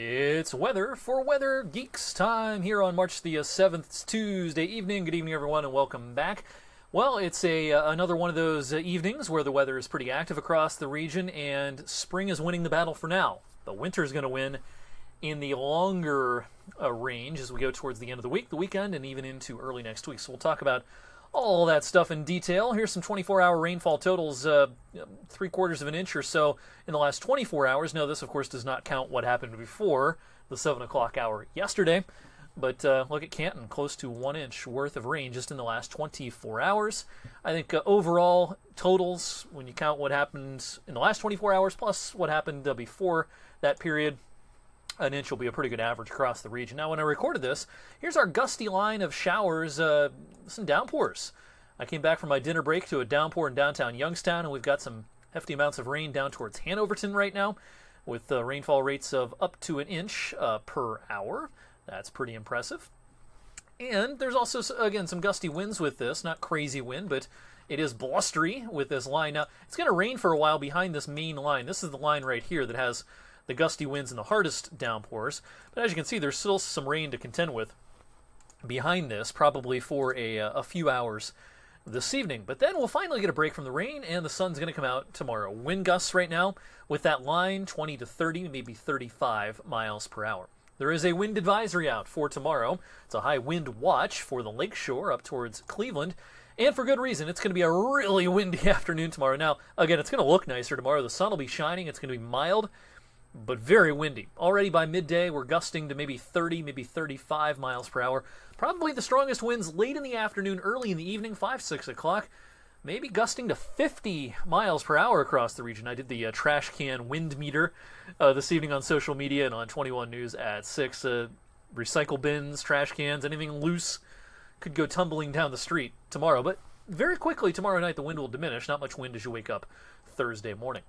It's weather for Weather Geeks time here on March the 7th. It's Tuesday evening. Good evening, everyone, and welcome back. Well, it's another one of those evenings where the weather is pretty active across the region, and spring is winning the battle for now. But winter is going to win in the longer range as we go towards the end of the week, the weekend, and even into early next week. So we'll talk about all that stuff in detail. Here's some 24-hour rainfall totals, 3/4 of an inch or so in the last 24 hours. Now, this, of course, does not count what happened before the 7 o'clock hour yesterday. But look at Canton, close to 1 inch worth of rain just in the last 24 hours. I think overall totals, when you count what happened in the last 24 hours plus what happened before that period, an inch will be a pretty good average across the region. Now, when I recorded this, here's our gusty line of showers, some downpours. I came back from my dinner break to a downpour in downtown Youngstown, and we've got some hefty amounts of rain down towards Hanoverton right now, with rainfall rates of up to an inch per hour. That's pretty impressive. And there's also, again, some gusty winds with this. Not crazy wind, but it is blustery with this line. Now, it's going to rain for a while behind this main line. This is the line right here that has the gusty winds and the hardest downpours. But as you can see, there's still some rain to contend with behind this, probably for a few hours this evening. But then we'll finally get a break from the rain, and the sun's going to come out tomorrow. Wind gusts right now with that line, 20 to 30, maybe 35 miles per hour. There is a wind advisory out for tomorrow. It's a high wind watch for the lakeshore up towards Cleveland. And for good reason. It's going to be a really windy afternoon tomorrow. Now, again, it's going to look nicer tomorrow. The sun will be shining. It's going to be mild, but very windy. Already by midday, we're gusting to maybe 30, maybe 35 miles per hour. Probably the strongest winds late in the afternoon, early in the evening, 5, 6 o'clock. Maybe gusting to 50 miles per hour across the region. I did the trash can wind meter this evening on social media and on 21 News at 6. Recycle bins, trash cans, anything loose could go tumbling down the street tomorrow. But very quickly tomorrow night, the wind will diminish. Not much wind as you wake up Thursday morning.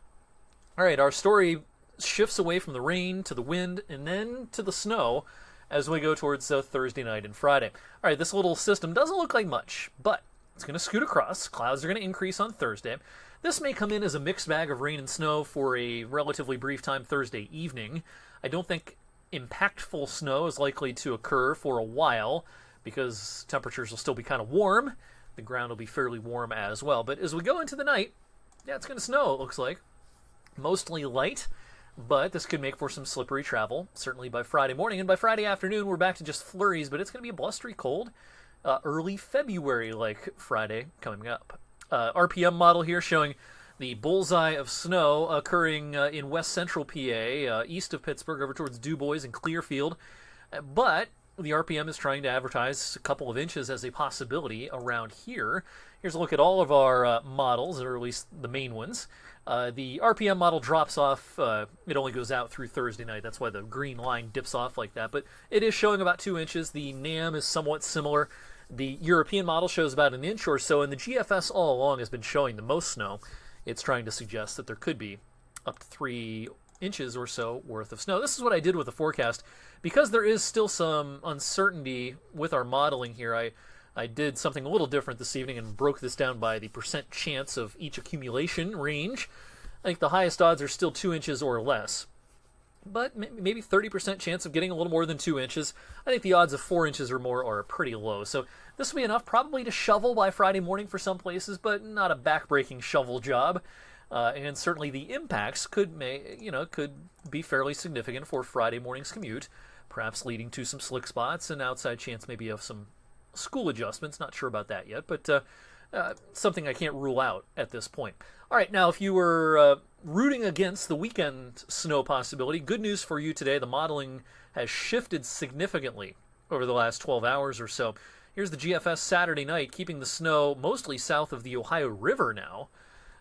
All right, our story shifts away from the rain to the wind and then to the snow as we go towards Thursday night and Friday. All right, this little system doesn't look like much, but it's going to scoot across. Clouds are going to increase on Thursday. This may come in as a mixed bag of rain and snow for a relatively brief time Thursday evening. I don't think impactful snow is likely to occur for a while because temperatures will still be kind of warm. The ground will be fairly warm as well. But as we go into the night, yeah, it's going to snow, it looks like. Mostly light, but this could make for some slippery travel, certainly by Friday morning. And by Friday afternoon, we're back to just flurries, but it's going to be a blustery cold. Early February, like Friday, coming up. RPM model here showing the bullseye of snow occurring in west central PA, east of Pittsburgh, over towards DuBois and Clearfield. But the RPM is trying to advertise a couple of inches as a possibility around here. Here's a look at all of our models, or at least the main ones. The RPM model drops off. It only goes out through Thursday night. That's why the green line dips off like that. But it is showing about 2 inches. The NAM is somewhat similar. The European model shows about an inch or so, and the GFS all along has been showing the most snow. It's trying to suggest that there could be up to 3 inches or so worth of snow. This is what I did with the forecast. Because there is still some uncertainty with our modeling here, I did something a little different this evening and broke this down by the percent chance of each accumulation range. I think the highest odds are still 2 inches or less, but maybe 30% chance of getting a little more than 2 inches. I think the odds of 4 inches or more are pretty low. So this will be enough probably to shovel by Friday morning for some places, but not a back-breaking shovel job. And certainly the impacts could be fairly significant for Friday morning's commute, perhaps leading to some slick spots and outside chance maybe of some school adjustments. Not sure about that yet, but something I can't rule out at this point. All right, now if you were rooting against the weekend snow possibility, good news for you today. The modeling has shifted significantly over the last 12 hours or so. Here's the GFS Saturday night, keeping the snow mostly south of the Ohio River now.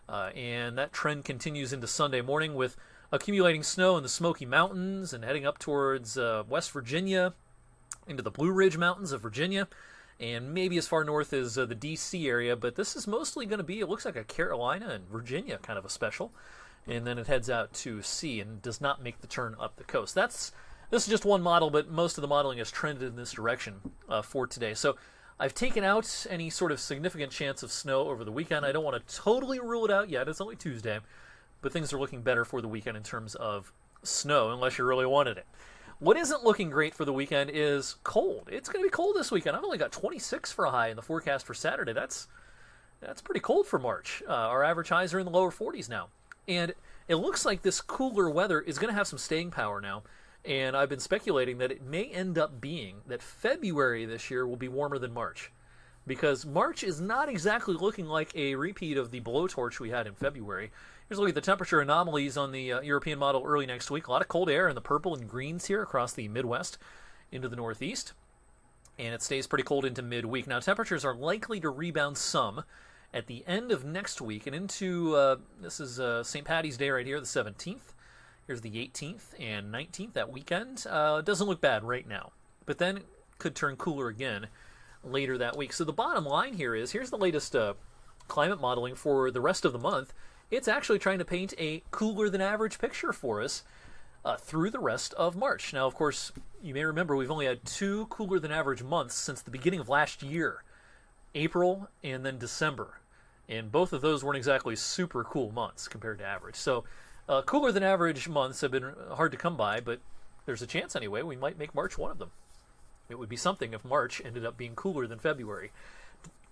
And that trend continues into Sunday morning with accumulating snow in the Smoky Mountains and heading up towards West Virginia, into the Blue Ridge Mountains of Virginia, and maybe as far north as the D.C. area. But this is mostly going to be, it looks like a Carolina and Virginia kind of a special. And then it heads out to sea and does not make the turn up the coast. This is just one model, but most of the modeling has trended in this direction for today. So I've taken out any sort of significant chance of snow over the weekend. I don't want to totally rule it out yet. It's only Tuesday. But things are looking better for the weekend in terms of snow, unless you really wanted it. What isn't looking great for the weekend is cold. It's going to be cold this weekend. I've only got 26 for a high in the forecast for Saturday. That's pretty cold for March. Our average highs are in the lower 40s now. And it looks like this cooler weather is going to have some staying power now. And I've been speculating that it may end up being that February this year will be warmer than March. Because March is not exactly looking like a repeat of the blowtorch we had in February. Here's a look at the temperature anomalies on the European model early next week. A lot of cold air in the purple and greens here across the Midwest into the Northeast. And it stays pretty cold into midweek. Now, temperatures are likely to rebound some at the end of next week and into, this is St. Paddy's Day right here, the 17th. Here's the 18th and 19th, that weekend. It doesn't look bad right now. But then it could turn cooler again later that week. So the bottom line here is, here's the latest climate modeling for the rest of the month. It's actually trying to paint a cooler than average picture for us through the rest of March. Now, of course, you may remember we've only had 2 cooler than average months since the beginning of last year, April and then December. And both of those weren't exactly super cool months compared to average. So cooler than average months have been hard to come by, but there's a chance anyway. We might make March one of them. It would be something if March ended up being cooler than February.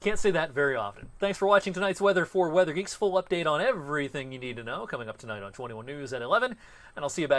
Can't say that very often. Thanks for watching tonight's weather for Weather Geeks. Full update on everything you need to know coming up tonight on 21 News at 11. And I'll see you back